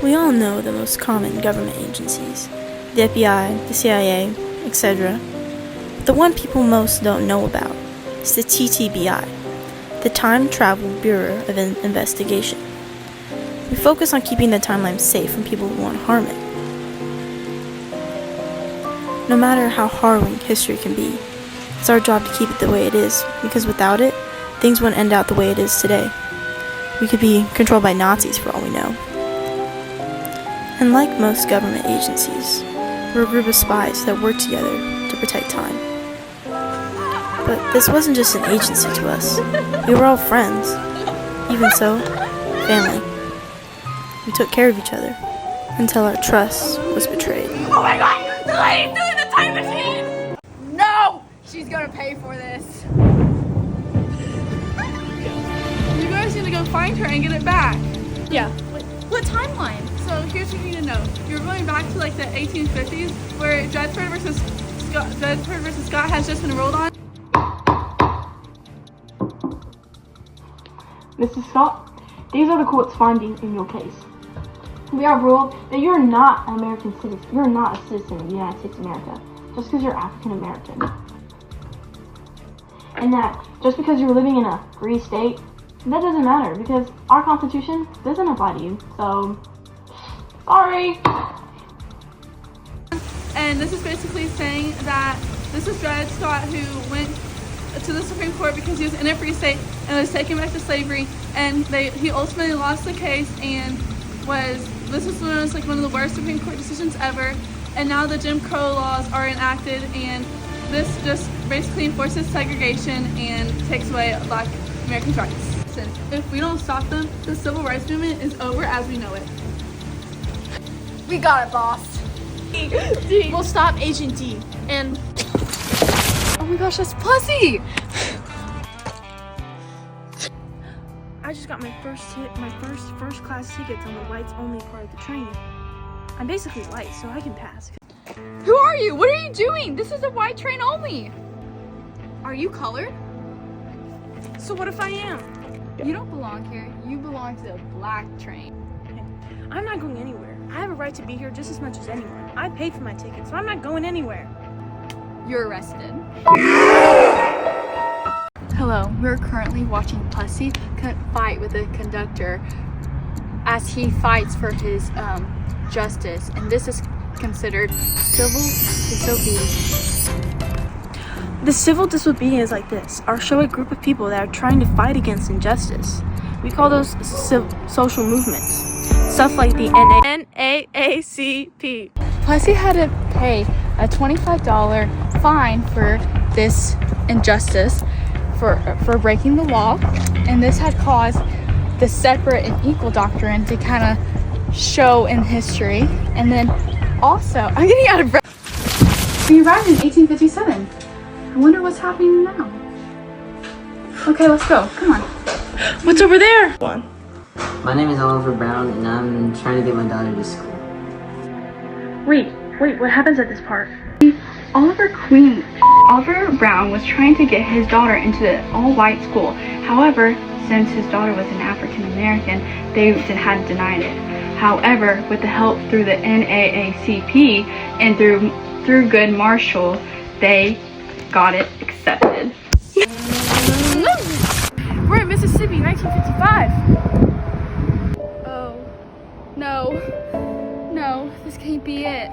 We all know the most common government agencies, the FBI, the CIA, etc. But the one people most don't know about is the T.T.B.I, the Time Travel Bureau of Investigation. We focus on keeping the timeline safe from people who want to harm it. No matter how harrowing history can be, it's our job to keep it the way it is, because without it, things wouldn't end out the way it is today. We could be controlled by Nazis for all we know. And like most government agencies, we're a group of spies that work together to protect time. But this wasn't just an agency to us. We were all friends. Even so, family. We took care of each other until our trust was betrayed. Oh my god! The lady's doing the time machine! No! She's gonna pay for this. You guys need to go find her and get it back. Yeah. What timeline? So here's what you need to know. You're going back to like the 1850s where Dredford versus Scott has just been ruled on. Mrs. Scott, these are the court's findings in your case. We have ruled that you're not an American citizen. You're not a citizen of the United States of America just because you're African American. And that just because you're living in a free state, that doesn't matter because our Constitution doesn't apply to you. So, sorry. And this is basically saying that this is Dred Scott who went to the Supreme Court because he was in a free state and was taken back to slavery, and he ultimately lost the case and this was known as like one of the worst Supreme Court decisions ever. And now the Jim Crow laws are enacted, and this just basically enforces segregation and takes away Black Americans' rights. If we don't stop them, the civil rights movement is over as we know it. We got it, boss. D. We'll stop Agent D. And oh my gosh, that's Plessy! I just got my first class tickets on the whites only part of the train. I'm basically white, so I can pass. Who are you? What are you doing? This is a white train only. Are you colored? So what if I am? You don't belong here. You belong to the black train. I'm not going anywhere. I have a right to be here just as much as anyone. I paid for my ticket, so I'm not going anywhere. You're arrested. Hello, we're currently watching Plessy fight with the conductor as he fights for his justice, and this is considered civil disobedience. The civil disobedience like this are show a group of people that are trying to fight against injustice. We call those social movements. Stuff like the NAACP. Plessy had to pay a $25 fine for this injustice for breaking the law, and this had caused the separate and equal doctrine to kind of show in history. And then also, I'm getting out of breath. We arrived in 1857. I wonder what's happening now. Okay, let's go. Come on. What's over there? My name is Oliver Brown, and I'm trying to get my daughter to school. Wait, what happens at this part? Oliver Brown was trying to get his daughter into an all-white school. However, since his daughter was an African American, they had denied it. However, with the help through the NAACP and through Good Marshall, they got it accepted. We're in Mississippi, 1955. Oh, no, this can't be it.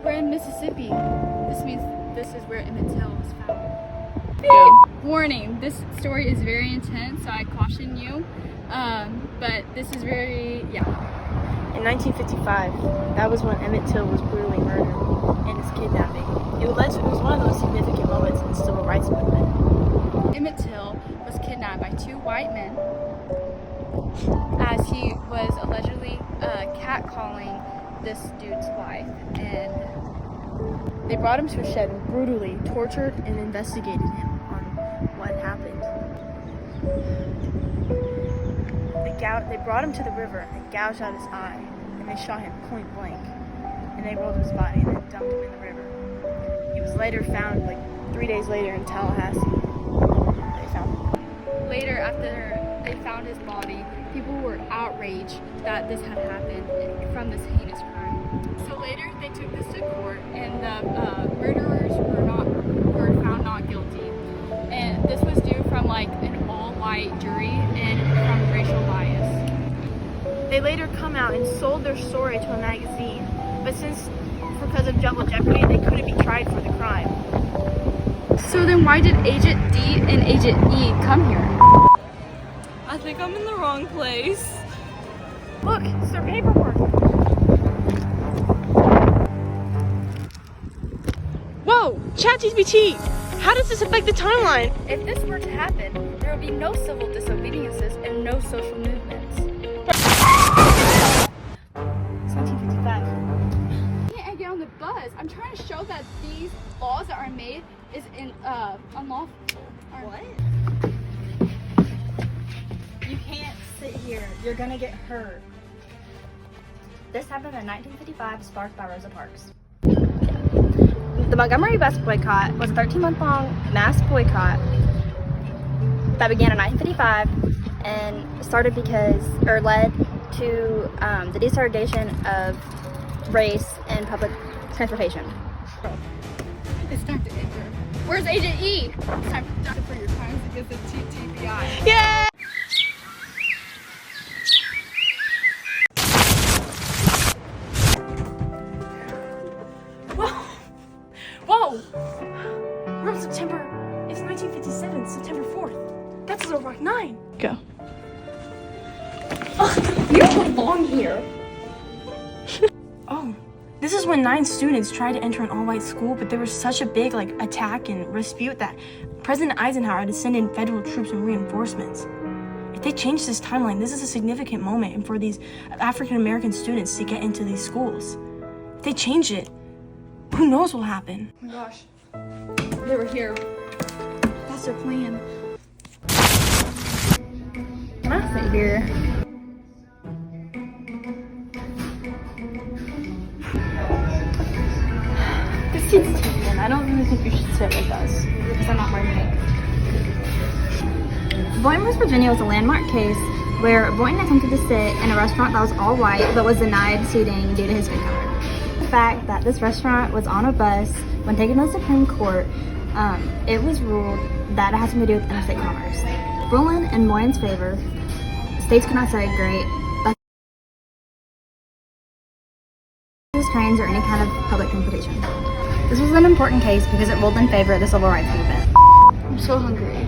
We're in Mississippi. This means this is where Emmett Till was found. Warning, this story is very intense, so I caution you. But this is In 1955, that was when Emmett Till was brutally murdered and his kidnapping. It was one of those significant moments in the civil rights movement. Emmett Till was kidnapped by two white men as he was allegedly catcalling this dude's wife, and They brought him to a shed and brutally tortured and investigated him on what happened. They brought him to the river and gouged out his eye, and they shot him point blank. And they rolled his body and then dumped him in the river. He was later found, 3 days later, in Tallahassee. They found him. later after they found his body, people were outraged that this had happened from this heinous crime. So later they took this to court, and the murderers were found not guilty. And this was due from like an all-white jury and from racial bias. They later come out and sold their story to a magazine, but because of double jeopardy, they couldn't be tried for the crime. So then why did Agent D and Agent E come here? I think I'm in the wrong place. Look, it's their paperwork. Whoa, ChatGPT, how does this affect the timeline? If this were to happen, there would be no civil disobediences and no social movements. It's 1955. And get on the bus. I'm trying to show that these laws that are made is unlawful. What? You can't sit here. You're gonna get hurt. This happened in 1955, sparked by Rosa Parks. The Montgomery bus boycott was a 13-month-long mass boycott that began in 1955 and led to the desegregation of race and public transportation. It's time to enter. Where's Agent E? It's time for your crimes against the T.T.B.I. Yeah! Whoa! We're on September. It's 1957, September 4th. That's Little Rock 9. Go. You don't belong here. Oh, this is when 9 students tried to enter an all-white school, but there was such a big attack and dispute that President Eisenhower had to send in federal troops and reinforcements. If they change this timeline, this is a significant moment for these African American students to get into these schools. If they change it, who knows what will happen? Oh my gosh. They were here. That's their plan. Can I sit here? This seat's taken. I don't really think you should sit with us. Because I'm not wearing pink. Boynton vs. Virginia was a landmark case where Boynton attempted to sit in a restaurant that was all white but was denied seating due to his skin color. The fact that this restaurant was on a bus when taken to the Supreme Court, it was ruled that it had something to do with interstate commerce. Ruling in Boynton's favor, states could not segregate buses, trains, or any kind of public transportation. This was an important case because it ruled in favor of the civil rights movement. I'm so hungry.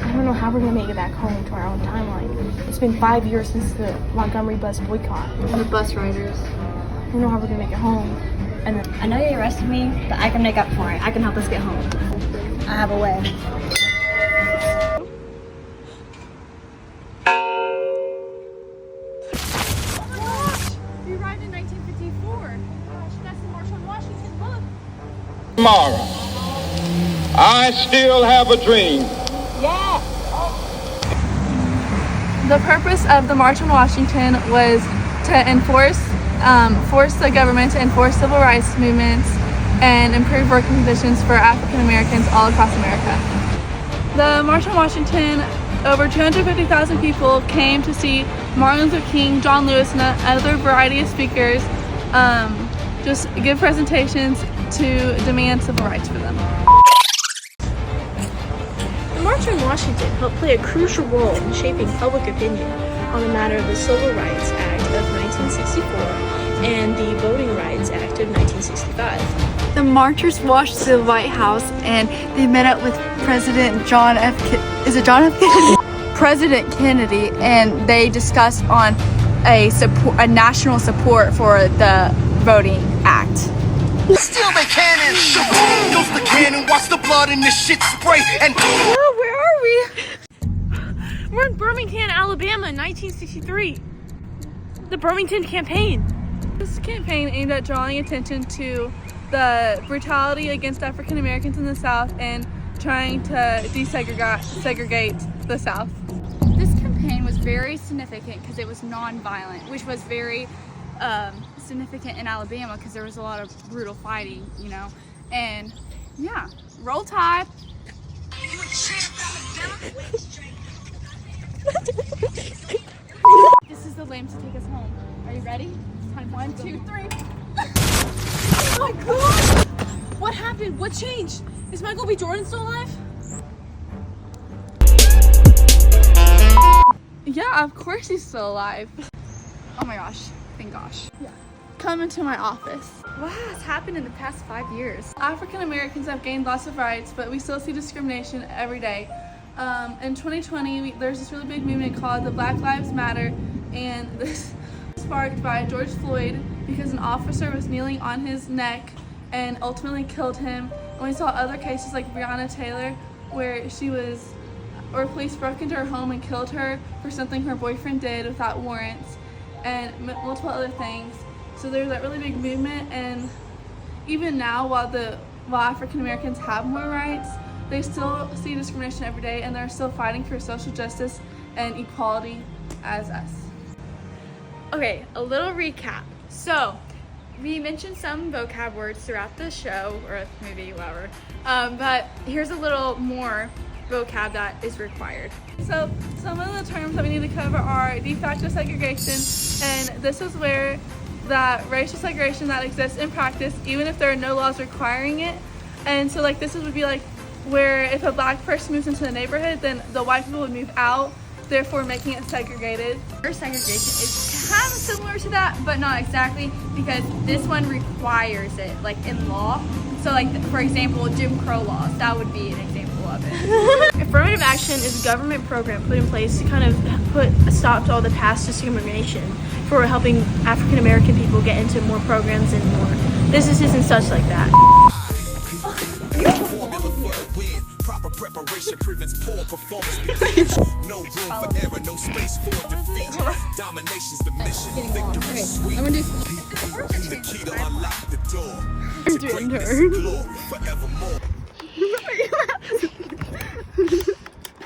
I don't know how we're gonna make it back home to our own timeline. It's been 5 years since the Montgomery bus boycott. And the bus riders. I don't know how we're gonna make it home. And then I know you arrested me, but I can make up for it. I can help us get home. I have a way. We arrived in 1954. Gosh, that's the March on Washington. Look. Tomorrow, I still have a dream. The purpose of the March on Washington was to force the government to enforce civil rights movements and improve working conditions for African Americans all across America. The March on Washington, over 250,000 people came to see Martin Luther King, John Lewis, and other variety of speakers just give presentations to demand civil rights for them. the March on Washington helped play a crucial role in shaping public opinion on the matter of the Civil Rights Act of 1964 and the Voting Rights Act of 1965. The marchers marched to the White House and they met up with President John F. Kennedy? President Kennedy, and they discussed on a national support for the Voting Act. Steal the cannon, shaboom goes the cannon, watch the blood in the shit spray, and Oh, where are we? We're in Birmingham, Alabama in 1963. The Birmingham Campaign. This campaign aimed at drawing attention to the brutality against African Americans in the South and trying to desegregate the South. This campaign was very significant because it was non-violent, which was very significant in Alabama because there was a lot of brutal fighting, you know. And yeah, roll Tide. This is the lame to take us home. Are you ready? Time 1, 2, 3. Oh my god! What happened? What changed? Is Michael B. Jordan still alive? Yeah, of course he's still alive. Oh my gosh. Thank gosh. Yeah. Come into my office. What has happened in the past 5 years? African Americans have gained lots of rights, but we still see discrimination every day. In 2020, there's this really big movement called the Black Lives Matter, and this was sparked by George Floyd because an officer was kneeling on his neck and ultimately killed him. And we saw other cases like Breonna Taylor, where police broke into her home and killed her for something her boyfriend did without warrants, and multiple other things. So there's that really big movement, and even now, while African Americans have more rights, they still see discrimination every day, and they're still fighting for social justice and equality as us. Okay, a little recap. So, we mentioned some vocab words throughout the show, or movie, whatever. But here's a little more vocab that is required. So some of the terms that we need to cover are de facto segregation, and this is where that racial segregation that exists in practice, even if there are no laws requiring it. And so like this would be like where if a black person moves into the neighborhood, then the white people would move out, therefore making it segregated. Segregation is kind of similar to that, but not exactly, because this one requires it, like in law. So like, for example, Jim Crow laws, that would be an example of it. Affirmative action is a government program put in place to kind of put a stop to all the past discrimination for helping African American people get into more programs and more businesses and such like that. Proper preparation prevents poor performance. No room for error, no space for defeat. Domination's the mission. Victory sweet. I'm gonna do The key to unlock the door. I'm doing her. Glory forevermore.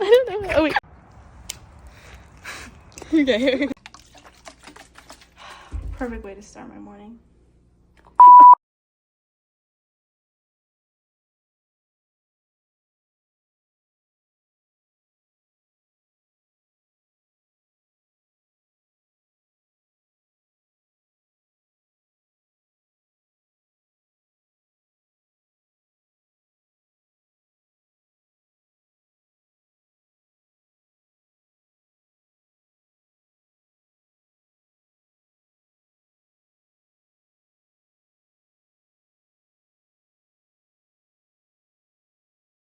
I don't know. Oh wait. Okay. Perfect way to start my morning.